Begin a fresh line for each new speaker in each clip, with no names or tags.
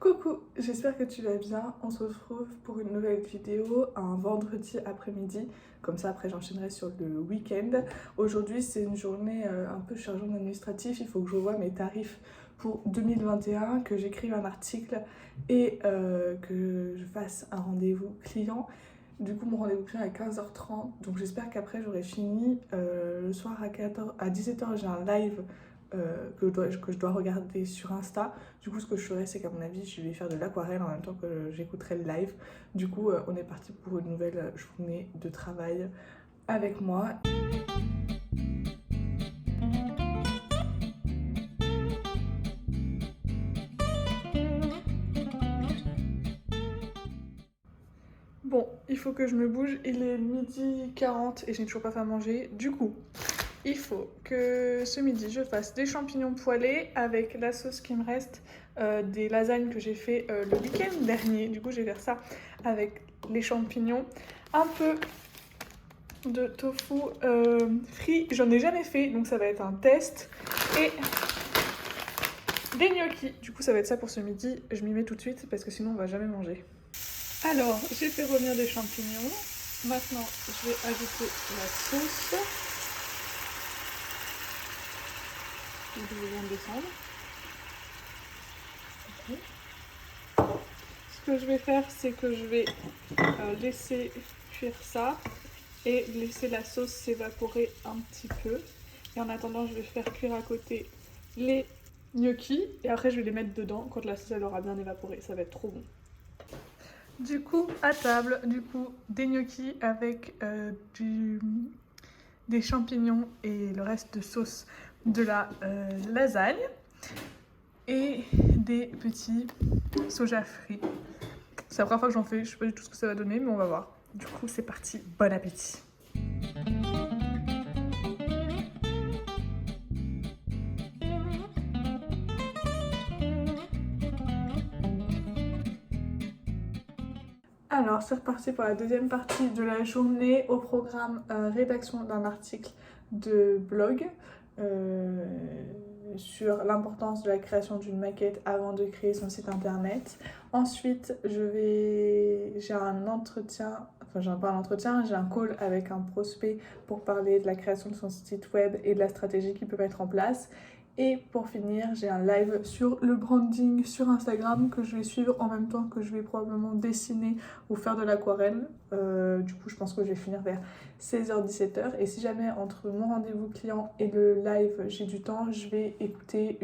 Coucou, j'espère que tu vas bien. On se retrouve pour une nouvelle vidéo un vendredi après-midi. Comme ça, après, j'enchaînerai sur le week-end. Aujourd'hui, c'est une journée un peu chargée en administratif. Il faut que je revoie mes tarifs pour 2021, que j'écrive un article et que je fasse un rendez-vous client. Du coup, mon rendez-vous client est à 15h30. Donc, j'espère qu'après, j'aurai fini. Le soir à 17h, j'ai un live que je dois regarder sur Insta. Du coup, ce que je ferai, c'est qu'à mon avis, je vais faire de l'aquarelle en même temps que j'écouterai le live. Du coup, on est parti pour une nouvelle journée de travail avec moi. Bon, il faut que je me bouge. Il est 12h40 et je n'ai toujours pas fait à manger. Du coup, il faut que ce midi, je fasse des champignons poêlés avec la sauce qui me reste, des lasagnes que j'ai fait le week-end dernier. Du coup, je vais faire ça avec les champignons. Un peu de tofu frit, j'en ai jamais fait, donc ça va être un test. Et des gnocchis. Du coup, ça va être ça pour ce midi. Je m'y mets tout de suite parce que sinon, on va jamais manger. Alors, j'ai fait revenir des champignons. Maintenant, je vais ajouter la sauce. Je viens de descendre. Okay. Ce que je vais faire, c'est que je vais laisser cuire ça et laisser la sauce s'évaporer un petit peu. Et en attendant, je vais faire cuire à côté les gnocchis et après je vais les mettre dedans quand la sauce elle aura bien évaporé. Ça va être trop bon. Du coup, à table, des gnocchis avec des champignons et le reste de sauce de la lasagne et des petits soja frits. C'est la première fois que j'en fais, je sais pas du tout ce que ça va donner, mais on va voir. Du coup, c'est parti, bon appétit. Alors, c'est reparti pour la deuxième partie de la journée. Au programme, rédaction d'un article de blog sur l'importance de la création d'une maquette avant de créer son site internet. Ensuite, j'ai un entretien, enfin j'ai pas un entretien, j'ai un call avec un prospect pour parler de la création de son site web et de la stratégie qu'il peut mettre en place. Et pour finir, j'ai un live sur le branding sur Instagram que je vais suivre en même temps que je vais probablement dessiner ou faire de l'aquarelle. Du coup, je pense que je vais finir vers 16h-17h. Et si jamais entre mon rendez-vous client et le live, j'ai du temps, je vais écouter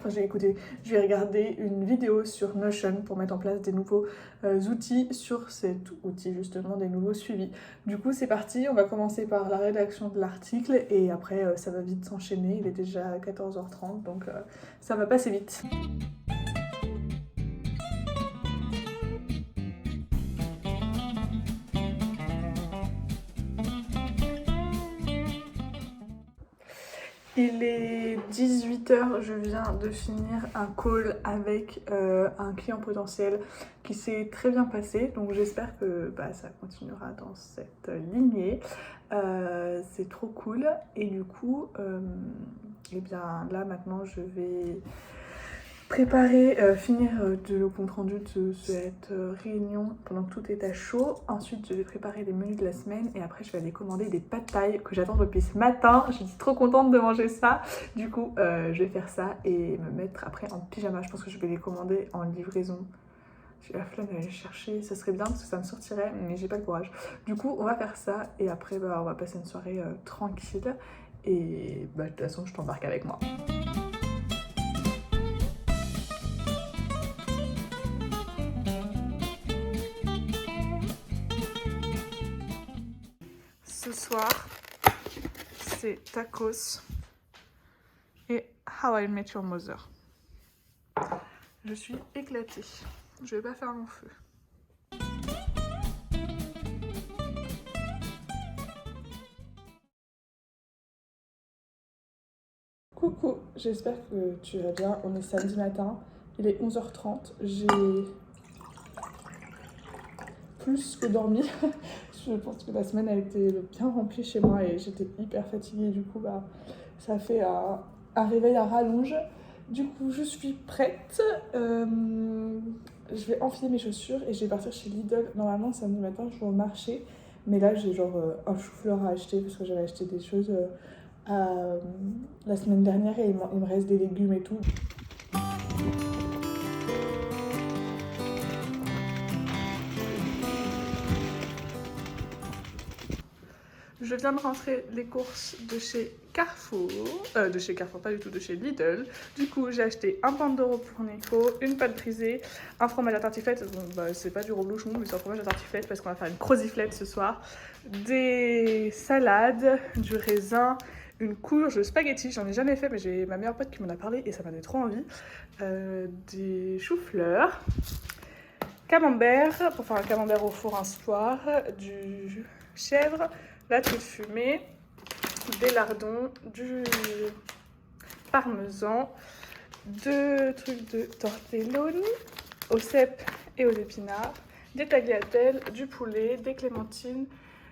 je vais regarder une vidéo sur Notion pour mettre en place des nouveaux outils sur cet outil, justement, des nouveaux suivis. Du coup, c'est parti, on va commencer par la rédaction de l'article et après, ça va vite s'enchaîner. Il est déjà 14h30, donc ça va passer vite. Il est 18h, je viens de finir un call avec un client potentiel qui s'est très bien passé, donc j'espère que ça continuera dans cette lignée. C'est trop cool et du coup, et bien là maintenant je vais finir le compte rendu de cette réunion pendant que tout est à chaud. Ensuite, je vais préparer les menus de la semaine et après, je vais aller commander des pâtes thaï que j'attends depuis ce matin. Je suis trop contente de manger ça. Du coup, je vais faire ça et me mettre après en pyjama. Je pense que je vais les commander en livraison. J'ai la flemme d'aller les chercher. Ça serait bien parce que ça me sortirait, mais j'ai pas le courage. Du coup, on va faire ça et après, on va passer une soirée tranquille. Et de toute façon, je t'embarque avec moi. Ce soir, c'est tacos et How I Met Your Mother. Je suis éclatée. Je vais pas faire mon feu. Coucou, j'espère que tu vas bien. On est samedi matin, il est 11h30. J'ai plus que dormi. Je pense que la semaine a été bien remplie chez moi et j'étais hyper fatiguée. Du coup, ça fait un réveil à rallonge. Du coup, je suis prête. Je vais enfiler mes chaussures et je vais partir chez Lidl. Normalement, samedi matin, je vais au marché. Mais là, j'ai genre un chou-fleur à acheter parce que j'avais acheté des choses la semaine dernière et il me reste des légumes et tout. Je viens de rentrer les courses de chez Carrefour, pas du tout, de chez Lidl. Du coup, j'ai acheté un pain d'euro pour Nico, une pâte brisée, un fromage à tartiflette. Bon, bah, c'est pas du reblochon, mais c'est un fromage à tartiflette parce qu'on va faire une croziflette ce soir. Des salades, du raisin, une courge spaghetti. J'en ai jamais fait, mais j'ai ma meilleure pote qui m'en a parlé et ça m'a donné trop envie. Des choux-fleurs, camembert, pour faire un camembert au four un soir, du chèvre, la truite fumée, des lardons, du parmesan, 2 trucs de tortelloni aux cèpes et aux épinards, des tagliatelles, du poulet, des clémentines,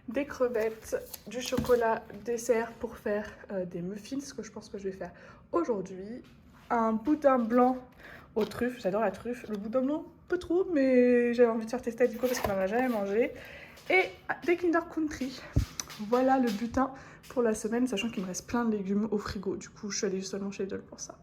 des crevettes, du chocolat dessert pour faire des muffins, ce que je pense que je vais faire aujourd'hui, un boudin blanc aux truffes, j'adore la truffe, le boudin blanc pas trop, mais j'avais envie de faire tester à Nico parce qu'on n'en a jamais mangé, et des Kinder Country. Voilà le butin pour la semaine, sachant qu'il me reste plein de légumes au frigo. Du coup, je suis allée seulement chez Lidl pour ça.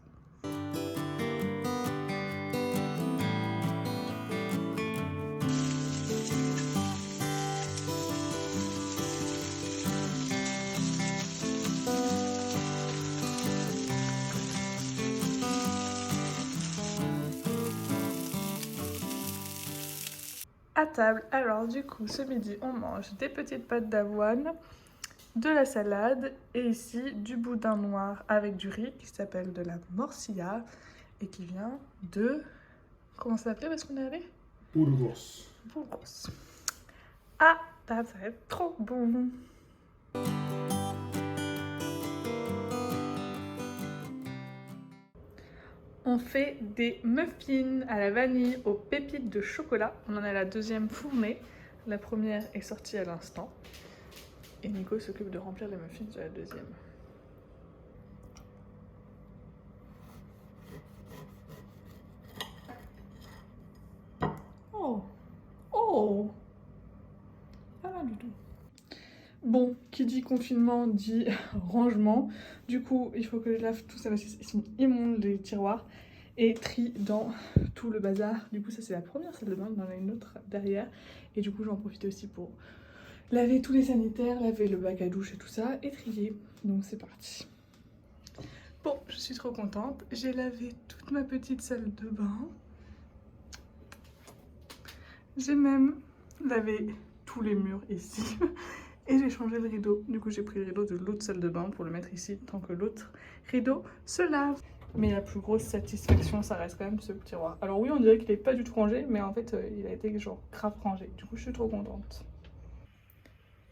À table, alors du coup, ce midi, on mange des petites pâtes d'avoine, de la salade et ici du boudin noir avec du riz qui s'appelle de la morcilla et qui vient de... Comment ça s'appelait? Où est-ce qu'on est allé?
Burgos.
Burgos. Ah, ça va être trop bon. On fait des muffins à la vanille aux pépites de chocolat. On en a la deuxième fournée. La première est sortie à l'instant. Et Nico s'occupe de remplir les muffins de la deuxième. Oh! Oh! Pas mal du tout. Bon, qui dit confinement dit rangement. Du coup, il faut que je lave tout ça parce qu'ils sont immondes les tiroirs et trie dans tout le bazar. Du coup, ça c'est la première salle de bain, il y en a une autre derrière. Et du coup, j'en profite aussi pour laver tous les sanitaires, laver le bac à douche et tout ça et trier. Donc c'est parti. Bon, je suis trop contente. J'ai lavé toute ma petite salle de bain. J'ai même lavé tous les murs ici. Et j'ai changé le rideau. Du coup, j'ai pris le rideau de l'autre salle de bain pour le mettre ici tant que l'autre rideau se lave. Mais la plus grosse satisfaction, ça reste quand même ce tiroir. Alors oui, on dirait qu'il est pas du tout rangé, mais en fait, il a été genre grave rangé. Du coup, je suis trop contente.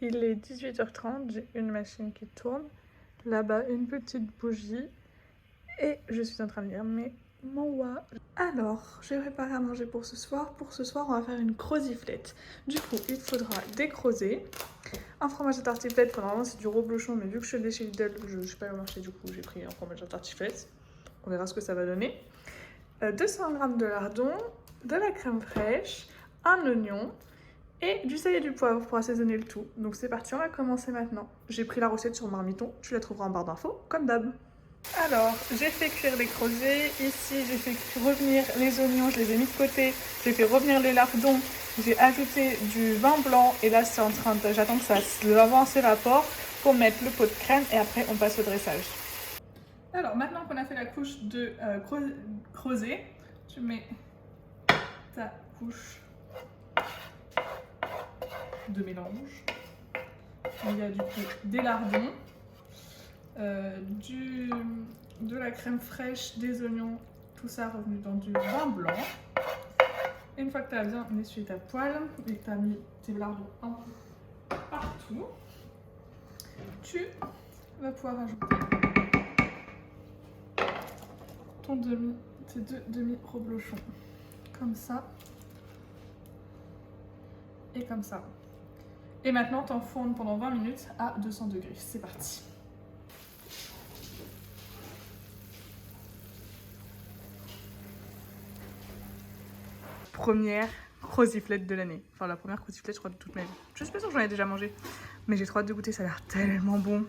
Il est 18h30, j'ai une machine qui tourne. Là-bas, une petite bougie. Et je suis en train de lire mes manhwa. Alors, j'ai préparé à manger pour ce soir. Pour ce soir, on va faire une croziflette. Du coup, il faudra des crozets, un fromage à tartiflette. Normalement, c'est du reblochon, mais vu que je suis allée chez Lidl, je ne suis pas allée au marché, du coup, j'ai pris un fromage à tartiflette. On verra ce que ça va donner. 200 g de lardon, de la crème fraîche, un oignon et du sel et du poivre pour assaisonner le tout. Donc c'est parti, on va commencer maintenant. J'ai pris la recette sur Marmiton, tu la trouveras en barre d'infos, comme d'hab. Alors, j'ai fait cuire les creusets. Ici, j'ai fait revenir les oignons, je les ai mis de côté. J'ai fait revenir les lardons. J'ai ajouté du vin blanc. Et là, c'est en train de... J'attends que le vin s'évapore pour mettre le pot de crème. Et après, on passe au dressage. Alors, maintenant qu'on a fait la couche de creuset, tu mets ta couche de mélange. Il y a du coup des lardons. De la crème fraîche, des oignons, tout ça revenu dans du vin blanc. Et une fois que tu as bien essuyé ta poêle et que tu as mis tes lardons un peu partout, tu vas pouvoir ajouter tes deux demi-reblochons. Comme ça. Et comme ça. Et maintenant, tu enfournes pendant 20 minutes à 200 degrés. C'est parti. première croziflette de l'année. Enfin, la première croziflette, je crois, de toute ma vie. Je suis pas sûre que j'en ai déjà mangé. Mais j'ai trop hâte de goûter, ça a l'air tellement bon.